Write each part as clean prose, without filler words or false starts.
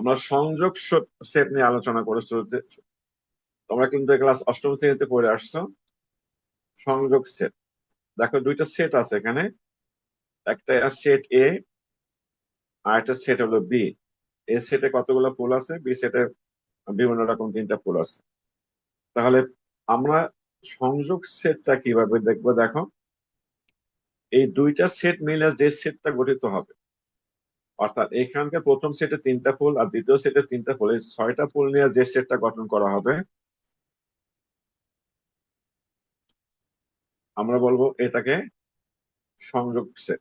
আমরা সংযোগ সেট নিয়ে আলোচনা করেছি। তোমরা কিন্তু ক্লাস অষ্টম শ্রেণীতে পড়ে আসছো সংযোগ সেট। দেখো দুইটা সেট আছে এখানে, একটা সেট এ আর একটা সেট হলো বি। এ সেটে কতগুলো পোল আছে, বি সেটে বিভিন্ন রকম তিনটা পোল আছে। তাহলে আমরা সংযোগ সেটটা কিভাবে দেখবো? দেখো, এই দুইটা সেট মিলে যে সেটটা গঠিত হবে, অর্থাৎ এখানকার প্রথম সেটে তিনটা পোল আর দ্বিতীয় সেটে তিনটা পোল, এই ছয়টা পোল নিয়ে যে সেটটা গঠন করা হবে আমরা বলবো এটাকে সংযোগ সেট।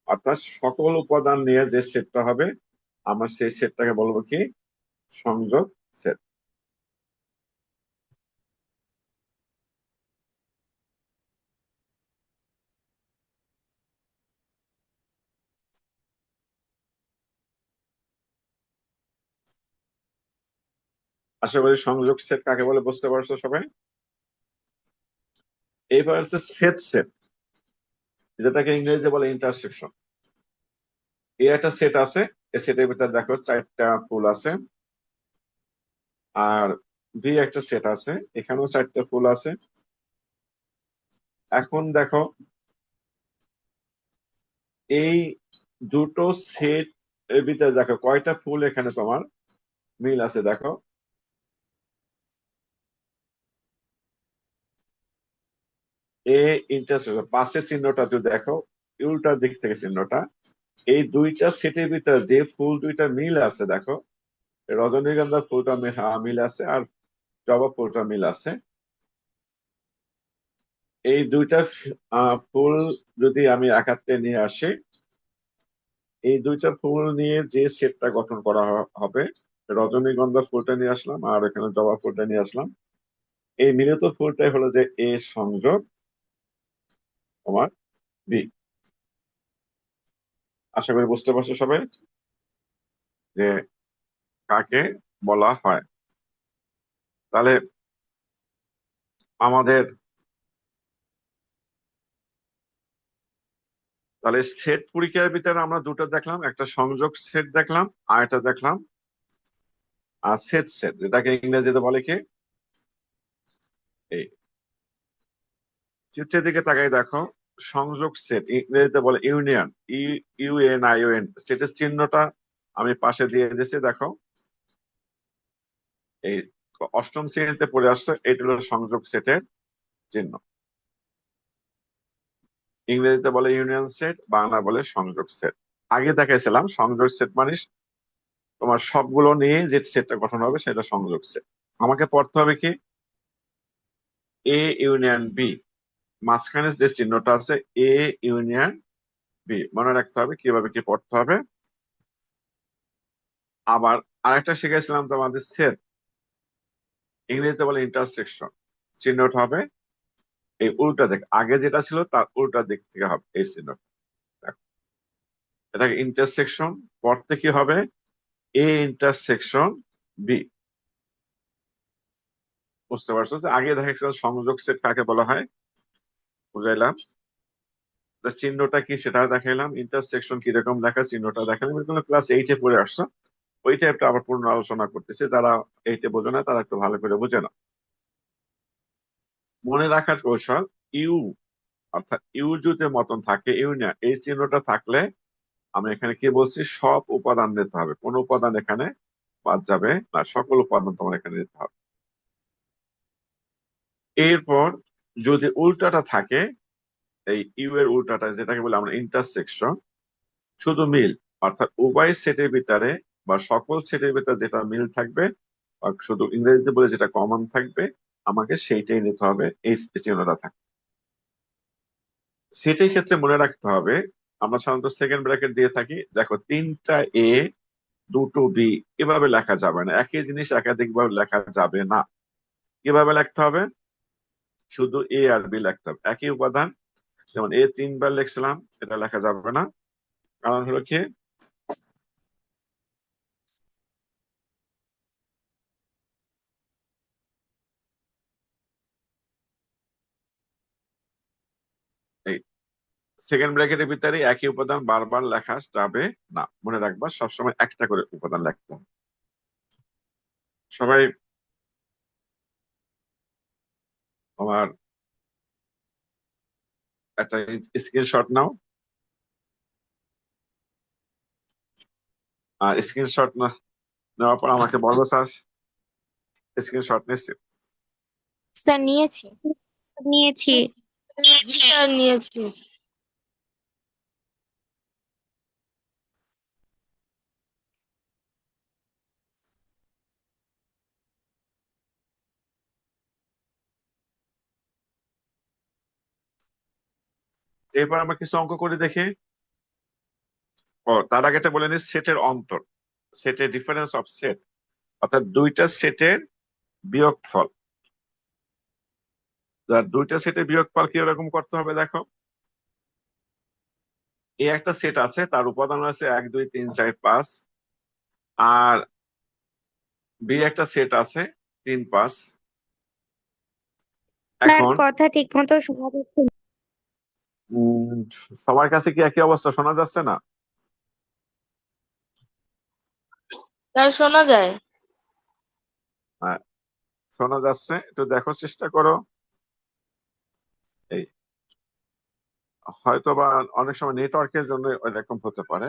অর্থাৎ সকল উপাদান নিয়ে যে সেটটা হবে আমরা সেই সেটটাকে বলবো কি? সংযোগ সেট। আশা করি সংযোগ সেট কাকে বলে বুঝতে পারছো সবাই। এইবার হচ্ছে সেট সেট, যেটাকে ইংরেজিতে বলে ইন্টারসেকশন। এই একটা সেট আছে, এই সেটের ভিতরে দেখো চারটা পোল আছে। আর বি একটা সেট আছে, এখানেও চারটা পোল আছে। এখন দেখো এই দুটো সেট এর ভিতরে দেখো কয়টা পোল এখানে তোমার মিল আছে। দেখো এ ইন্টারসেকশন পাশের চিহ্নটা যদি দেখো, উল্টা দিক থেকে চিহ্নটা, এই দুইটা সেটের ভিতরে যে ফুল দুইটা মিল আছে দেখো, রজনীগন্ধা ফুলটা মিল আছে আর জবা ফুলটা মিল আছে। এই দুইটা ফুল যদি আমি একাত্রে নিয়ে আসি, এই দুইটা ফুল নিয়ে যে সেটটা গঠন করা হবে, রজনীগন্ধা ফুলটা নিয়ে আসলাম আর এখানে জবা ফুলটা নিয়ে আসলাম, এই মিলিত ফুলটাই হলো যে এ সংযোগ তোমার বি। আশা করি বুঝতে পারছো সবাই যে কাকে বলা হয়। তাহলে আমাদের তাহলে সেট পরীক্ষার ভিতরে আমরা দুটো দেখলাম, একটা সংযোগ সেট দেখলাম আর একটা দেখলাম সেট সেট, যেটাকে ইংরেজিতে বলে কি? এই চিত্রের দিকে তাকাই দেখো, সংযোগ সেট ইংরেজিতে বলে ইউনিয়ন, ইউএনআইওএন। সেটের চিহ্নটা আমি পাশে দিয়ে দিয়েছি দেখো, এই অষ্টম শ্রেণীতে পড়ে আসছে, এটা হলো সংযোগ সেটের চিহ্ন। ইংরেজিতে বলে ইউনিয়ন সেট, বাংলা বলে সংযোগ সেট। আগে দেখাইছিলাম সংযোগ সেট মানে তোমার সবগুলো নিয়ে যে সেটটা গঠন হবে সেটা সংযোগ সেট। আমাকে পড়তে হবে কি? এ ইউনিয়ন বি, মাঝখানে যে চিহ্নটা আছে এ ইউনিয়ন বি, মনে রাখতে হবে কিভাবে কি পড়তে হবে। আবার আরেকটা শিখেছিলাম তোমাদের সেট, ইংরেজিতে বলে ইন্টারসেকশন। চিহ্নটা হবে এই উল্টা দিক, আগে যেটা ছিল তার উল্টা দিক থেকে হবে এই চিহ্ন। দেখো, এটাকে ইন্টারসেকশন, পড়তে কি হবে? A intersection B. বুঝতে পারছো যে আগে দেখেছিলাম সংযোগ সেট কাকে বলা হয়, বুঝাইলাম। চিহ্নটা কি সেটা দেখাইলাম, ইন্টারসেকশন কিরকম লেখা চিহ্নটা দেখালাম। এগুলো ক্লাস এইটে পড়ে আসছো, ওই টাইপটা আবার পূর্ণ আলোচনা করতেছে। যারা এইটে বোঝে না তারা একটু ভালো করে বোঝে না। মনে রাখার কৌশল, ইউ অর্থাৎ ইউ যদি মতন থাকে, ইউনিয়ন এই চিহ্নটা থাকলে আমি এখানে কি বলছি, সব উপাদান নিতে হবে, কোন উপাদান এখানে বাদ যাবে না, সকল উপাদান তোমার এখানে নিতে হবে। এরপর যদি উল্টাটা থাকে, এই ইউ এর উল্টাটা যেটাকে বলে আমরা ইন্টারসেকশন, শুধু মিল, অর্থাৎ উভয় সেটের ভিতরে বা সকল সেটের ভিতরে যেটা মিল থাকবে বা শুধু ইংরেজিতে বলে যেটা কমন থাকবে, আমাকে সেইটাই নিতে হবে, এই চিহ্নটা থাকবে। সেটাই ক্ষেত্রে মনে রাখতে হবে, আমরা সাধারণত সেকেন্ড ব্র্যাকেট দিয়ে থাকি। দেখো তিনটা এ দুটো বি, এভাবে লেখা যাবে না, একই জিনিস একাধিক ভাবে লেখা যাবে না। কিভাবে লিখতে হবে? শুধু এ আর বি লিখতে হবে, একই উপাদান। যেমন এ তিনবার লিখছিলাম, এটা লেখা যাবে না। কারণ হলো কি, এই সেকেন্ড ব্র্যাকেটের ভিতরে একই উপাদান বারবার লেখা যাবে না, মনে রাখবা সবসময় একটা করে উপাদান লিখতে হবে। সবাই আমার একটা স্ক্রিনশট নাও, আর স্ক্রিনশট নেওয়ার পর আমাকে বলো স্যার স্ক্রিনশট নিচ্ছি। স্যার নিয়েছি। নিয়েছি। স্যার নিয়েছি। এরপর আমরা কিছু অঙ্ক করে দেখি। ও তার আগে এটা বলে নিই সেটের অন্তর, সেটের ডিফারেন্স অফ সেট, অর্থাৎ দুইটা সেটের বিয়োগফল। দুইটা সেটের বিয়োগফল কিরকম করতে হবে দেখো। এই একটা সেট আছে, তার উপাদান আছে 1 2 3 4 5, আর বি একটা সেট আছে 3 5। স্যার এখন কথা ঠিক মতো শোনা যাচ্ছে না। উম সবার কাছে কি একই অবস্থা, শোনা যাচ্ছে না? স্যার শোনা যায়। হ্যাঁ, শোনা যাচ্ছে, একটু দেখো, চেষ্টা করো। এই হয়তো বা অনেক সময় নেটওয়ার্কের জন্য এরকম হতে পারে।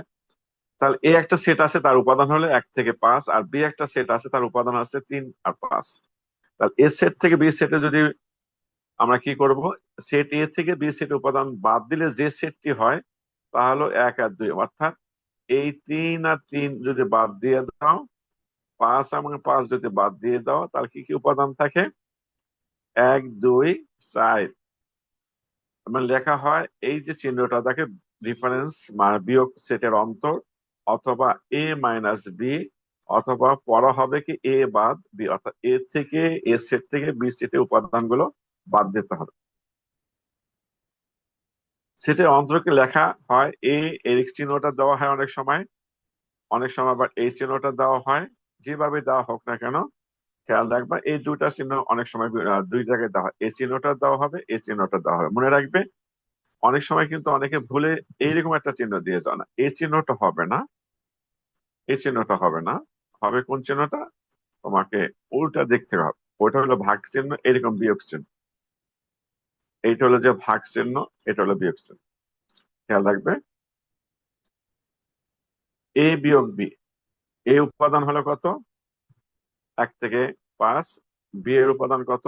তাহলে এ একটা সেট আছে, তার উপাদান হলো 1 থেকে 5, আর বি একটা সেট আছে, তার উপাদান আছে 3 আর 5। তাহলে এ সেট থেকে বি সেটে যদি আমরা কি করব, সেট এ থেকে বি সেট উপাদান বাদ দিলে যে সেটটি হয় তা হলো 1 আর 2, অর্থাৎ এই 3 আর 3 যদি বাদ দিয়ে দাও, 5 এবং 5 যদি বাদ দিয়ে দাও, তাহলে কি কি উপাদান থাকে? 1 2 4। মানে লেখা হয় এই যে চিহ্নটা দেখে ডিফারেন্স মানে বিয়োগ সেটের অন্তর, অথবা এ মাইনাস বি, অথবা পড়া হবে কি এ বাদ বি, অর্থাৎ এ থেকে এ সেট থেকে বি সেটে উপাদানগুলো বাদ দিতে হবে। সেটের অন্তরকে লেখা হয় এর চিহ্নটা দেওয়া হয় অনেক সময়, অনেক সময় আবার এই চিহ্নটা দেওয়া হয়। যেভাবে দেওয়া হোক না কেন, খেয়াল রাখবা এই দুইটা চিহ্ন অনেক সময় দুই জায়গায় দেওয়া হয়, এই চিহ্নটা দেওয়া হবে, এই চিহ্নটা দেওয়া হবে, মনে রাখবে। অনেক সময় কিন্তু অনেকে ভুলে এইরকম একটা চিহ্ন দিয়ে দাও না, এই চিহ্নটা হবে না, এই চিহ্নটা হবে না, হবে কোন চিহ্নটা? তোমাকে উল্টা দেখতে হবে, ওইটা হলো ভাগ চিহ্ন, এরকম বিয়োগ চিহ্ন। এইটা হলো যে ভাগ চিহ্ন, এটা হলো বিয়োগ চিহ্ন, খেয়াল রাখবে। এ বিয়োগ বি, এ উপাদান হলো কত? 1 থেকে 5। বি এর উপাদান কত?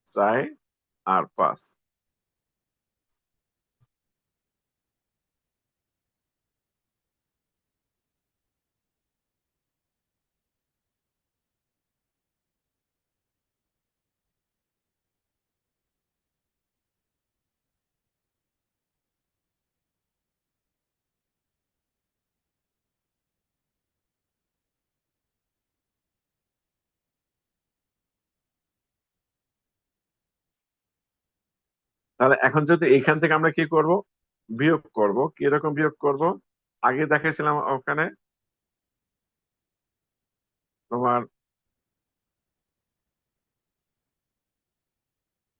4 আর 5। তাহলে এখন যদি এখান থেকে আমরা কি করব, বিয়োগ করব, কিরকম বিয়োগ করব? আগে দেখাইছিলাম ওখানে তোমার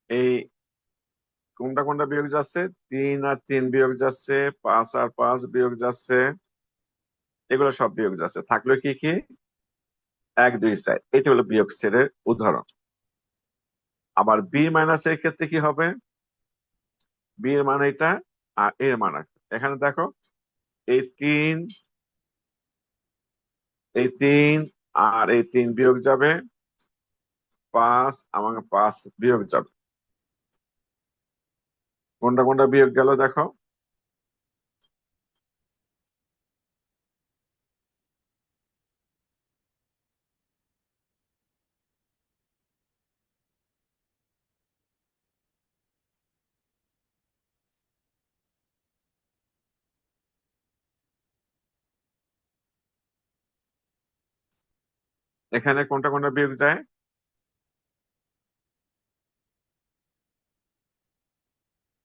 এই কোনটা কোনটা বিয়োগ যাচ্ছে, 3 আর 3 বিয়োগ যাচ্ছে, 5 আর 5 বিয়োগ যাচ্ছে, এগুলো সব বিয়োগ যাচ্ছে, থাকলো কি কি? 1 2 4। এটা হলো বিয়োগ সেটের উদাহরণ। আবার বি মাইনাস এর ক্ষেত্রে কি হবে? বি এর মান এটা, আর এর মান এটা। এখানে দেখো এই 3, এই 3 আর এই 3 বিয়োগ যাবে, 5 এবং 5 বিয়োগ যাবে। কোনটা কোনটা বিয়োগ গেল দেখো। এখানে কোনটা কোনটা বিয়োগ যায়?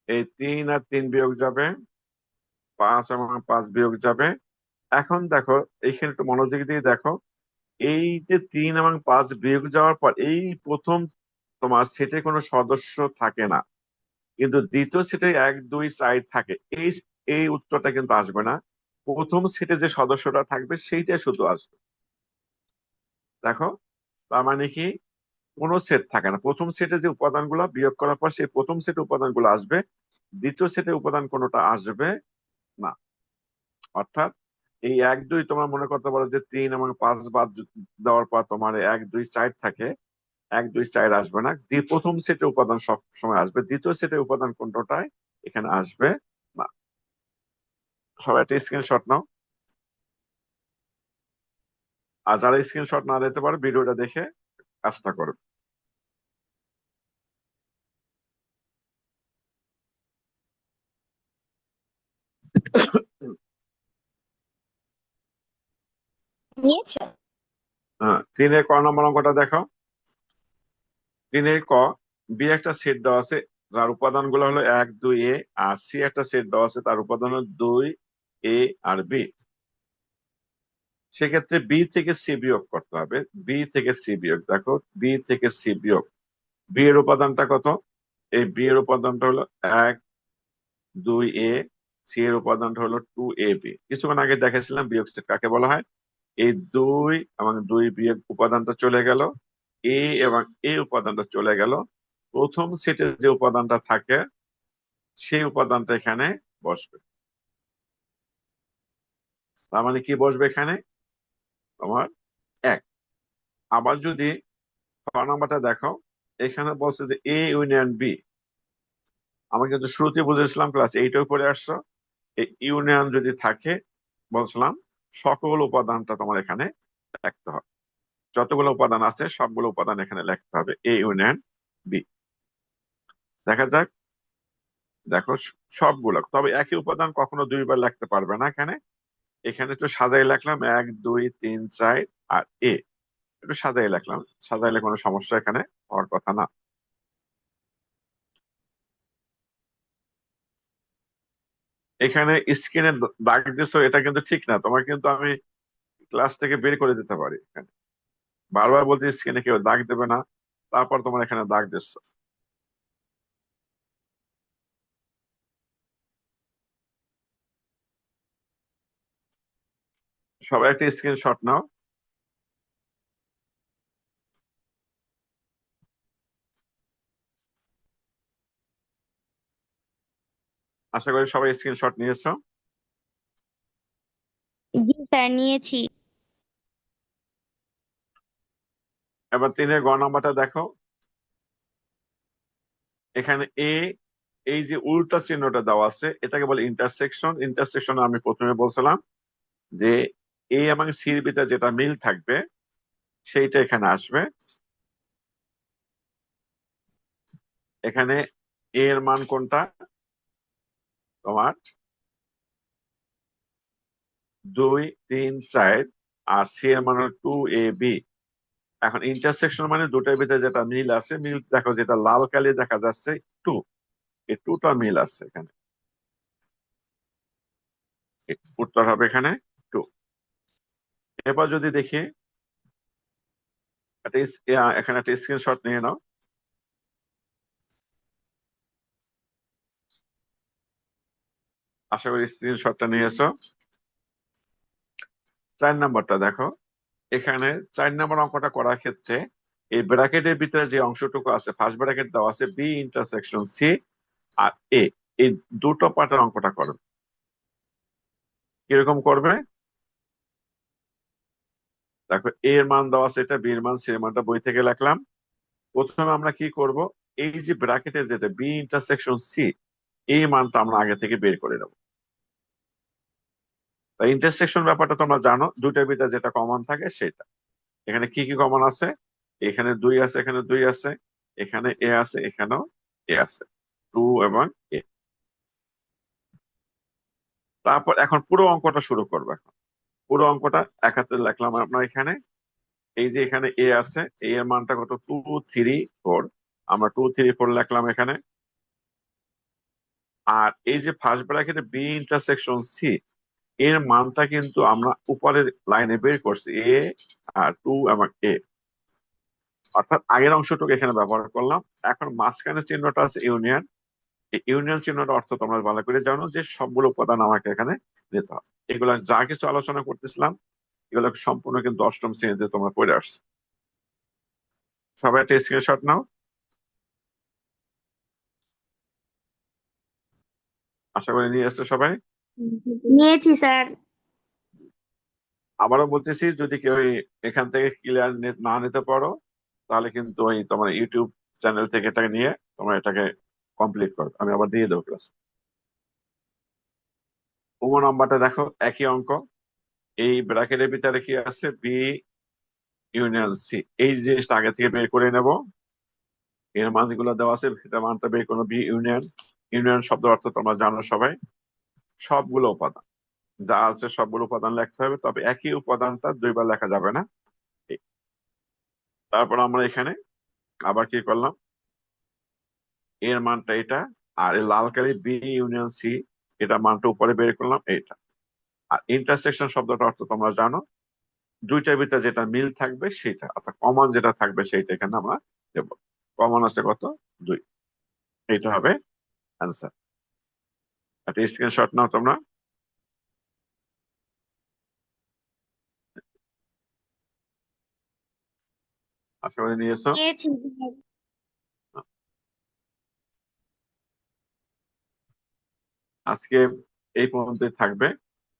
এই 3 আর 3 বিয়োগ যাবে, 5 এবং 5 বিয়োগ যাবে। এখন দেখো এইখানে একটু মনোযোগ দিয়ে দেখো, এই যে 3 এবং 5 বিয়োগ যাওয়ার পর এই প্রথম তোমার সেটে কোনো সদস্য থাকে না, কিন্তু দ্বিতীয় সেটে 1 2 4 থাকে, এই এই উত্তরটা কিন্তু আসবে না। প্রথম সেটে যে সদস্যটা থাকবে সেইটা শুধু আসবে। দেখো, তার মানে কি, কোনো সেট থাকে না, প্রথম সেটে যে উপাদানগুলো বিয়োগ করার পর সেই প্রথম সেটে উপাদানগুলো আসবে, দ্বিতীয় সেটে উপাদান কোনোটা আসবে না। অর্থাৎ এই 1 2 তোমার মনে করতে পারো যে 3 এবং 5 বাদ দেওয়ার পর তোমার 1 2 4 থাকে, 1 2 4 আসবে না। প্রথম সেটে উপাদান সব সময় আসবে, দ্বিতীয় সেটে উপাদান কোনটাই এখানে আসবে না। সবাই একটা স্ক্রিনশট নাও। আর যারা স্ক্রিনশট না দিতে পারে ভিডিওটা দেখে কাজটা করবে। নিয়েছে। হ্যাঁ, 3 ক নম্বর অঙ্কটা দেখো। 3 ক, বি একটা সেট দেওয়া আছে যার উপাদান গুলো হলো 1 2 এ, আর সি একটা সেট দেওয়া আছে তার উপাদান হলো 2 এ আর বি। সেক্ষেত্রে বি থেকে সি বিয়োগ করতে হবে। বি থেকে সি বিয়োগ, দেখো বি থেকে সি বিয়োগ, বি এর উপাদানটা কত? এই বি এর উপাদানটা হলো 1 2 এ, সি এর উপাদানটা হলো 2 এ বি। কিছুক্ষণ আগে দেখেছিলাম বিয়োগ সেট কাকে বলা হয়। এই 2 এবং 2 বিয়োগ উপাদানটা চলে গেল, এ এবং এ উপাদানটা চলে গেল। প্রথম সেটে যে উপাদানটা থাকে সেই উপাদানটা এখানে বসবে। তার মানে কি বসবে এখানে? তোমার 1। আবার যদি খ নাম্বারটা দেখো, এখানে বলছে যে এ ইউনিয়ন বি। আমি কিন্তু শুরুতে বুঝেছিলাম, ক্লাস 8 পড়ে আসছো, এই ইউনিয়ন যদি থাকে বলছিলাম সকল উপাদানটা তোমার এখানে লিখতে হবে। যতগুলো উপাদান আছে সবগুলো উপাদান এখানে লিখতে হবে, এ ইউনিয়ন বি। দেখা যাক, দেখো সবগুলো, তবে একই উপাদান কখনো দুইবার লিখতে পারবে না এখানে। এখানে একটু সাজাই লিখলাম 1 2 3 4 আর এ, একটু সাজাই লিখলাম, সাজাইলে কোনো সমস্যা এখানে হওয়ার কথা না। এখানে স্ক্রিনে দাগ দিছো, এটা কিন্তু ঠিক না, তোমার কিন্তু আমি ক্লাস থেকে বের করে দিতে পারি এখানে। বারবার বলছি স্ক্রিনে কেউ দাগ দেবে না, তারপর তোমার এখানে দাগ দিচ্ছ। সবাই একটা স্ক্রিনশট নাও। আশা করি সবাই স্ক্রিনশট নিয়েছো। জি স্যার, নিয়েছি। এবার 3 গ নাম্বারটা দেখো। এখানে এ, এই যে উল্টা চিহ্নটা দেওয়া আছে এটাকে বলে ইন্টারসেকশন। ইন্টারসেকশন আমি প্রথমে বলছিলাম যে এ এবং সির ভিতরে যেটা মিল থাকবে সেইটা এখানে আসবে। এখানে এ এর মান কোনটা? তোমার 2 3 4, আর সি এর মান হলো 2 এ বি। এখন ইন্টারসেকশন মানে দুটার ভিতরে যেটা মিল আছে, মিল দেখো যেটা লাল কালি দেখা যাচ্ছে 2, এই 2টা মিল আছে এখানে। উত্তর হবে এখানে 2। এবার যদি দেখি, এখানে একটা স্ক্রিনশট নিয়ে নাও। আশা করি স্ক্রিনশটটা নিয়েছো। 4 নাম্বারটা দেখো। এখানে 4 নাম্বার অঙ্কটা করার ক্ষেত্রে এই ব্র্যাকেটের ভিতরে যে অংশটুকু আছে, ফার্স্ট ব্র্যাকেট দেওয়া আছে বি ইন্টারসেকশন সি আর এ, এই দুটো পার্টের অঙ্কটা করবে। কিরকম করবে? দেখো এ এর মান দেওয়া আছে, এটা বি এর মান, সি এর মানটা বই থেকে লিখলাম। প্রথমে আমরা কি করব, এই যে ব্র্যাকেটের যেটা বি ইন্টারসেকশন সি, এই মানটা আমরা আগে থেকে বের করে নেব। ইন্টারসেকশন ব্যাপারটা তোমরা জানো, দুইটার ভিতরে যেটা কমন থাকে সেটা। এখানে কি কি কমন আছে? এখানে 2 আছে, এখানে 2 আছে, এখানে এ আছে, এখানেও এ আছে, 2 এবং এ। তারপর এখন পুরো অঙ্কটা শুরু করবো। এখন পুরো অঙ্কটা একাত্তর লিখলাম আমরা এখানে। এই যে এখানে এ আছে, এ এর মানটা কত? 2 3 4, আমরা 2 3 4 লিখলাম এখানে। আর এই যে ফার্স্ট ব্র্যাকেটে বি ইন্টারসেকশন সি, এর মানটা কিন্তু আমরা উপরের লাইনে বের করছি, এ আর 2 এবং এ, অর্থাৎ আগের অংশটুকু এখানে ব্যবহার করলাম। এখন মাঝখানে চিহ্নটা আছে ইউনিয়ন, এই ইউনিয়ন চিহ্নটার অর্থ তোমরা ভালো করে জানো যে সবগুলো উপাদান আমাকে এখানে নিতে হবে। এগুলা যা কিছু আলোচনা করতেছিলাম এগুলো সম্পূর্ণ কিন্তু অষ্টম শ্রেণীতে তোমরা পড়ে আসছো। সবাই একটা স্ক্রিনশট নাও। আশা করি নিয়ে এসছো সবাই। নিয়েছি স্যার। আবারও বলতেছি, যদি কেউ এখান থেকে ক্লিয়ার না নিতে পারো তাহলে কিন্তু ওই তোমার ইউটিউব চ্যানেল থেকে এটাকে নিয়ে তোমরা এটাকে কমপ্লিট করো, আমি আবার দিয়ে দেবো ক্লাস। উমো নাম্বারটা দেখো, একই অঙ্ক। এই ব্র্যাকেটের ভিতরে কি আছে? B union C. এই জিনিসটা আগে থেকে বের করে নেব। এর মানগুলো দেওয়া আছে, এটা মানটা বের করো। বি ইউনিয়ন, ইউনিয়ন শব্দ অর্থ তোমরা জানো সবাই, সবগুলো উপাদান যা আছে সবগুলো উপাদান লিখতে হবে, তবে একই উপাদানটা দুইবার লেখা যাবে না। তারপর আমরা এখানে আবার কি করলাম, এর মানটা এটা, আর এই লাল কালি বি ইউনিয়ন সি, এটা মানটা উপরে বের করলাম এইটা। আর ইন্টারসেকশন শব্দটা অর্থ তোমরা জানো, দুইটার ভিতরে যেটা মিল থাকবে সেটা, অর্থাৎ কমন যেটা থাকবে সেইটা এখানে আমরা দেব। কমন আছে কত? 2। এইটা হবে অ্যান্সার। একটা স্ক্রিনশট নাও তোমরা। আশা করি নিয়েছো। নিয়েছি স্যার। আজকে এই পর্যন্তই থাকবে।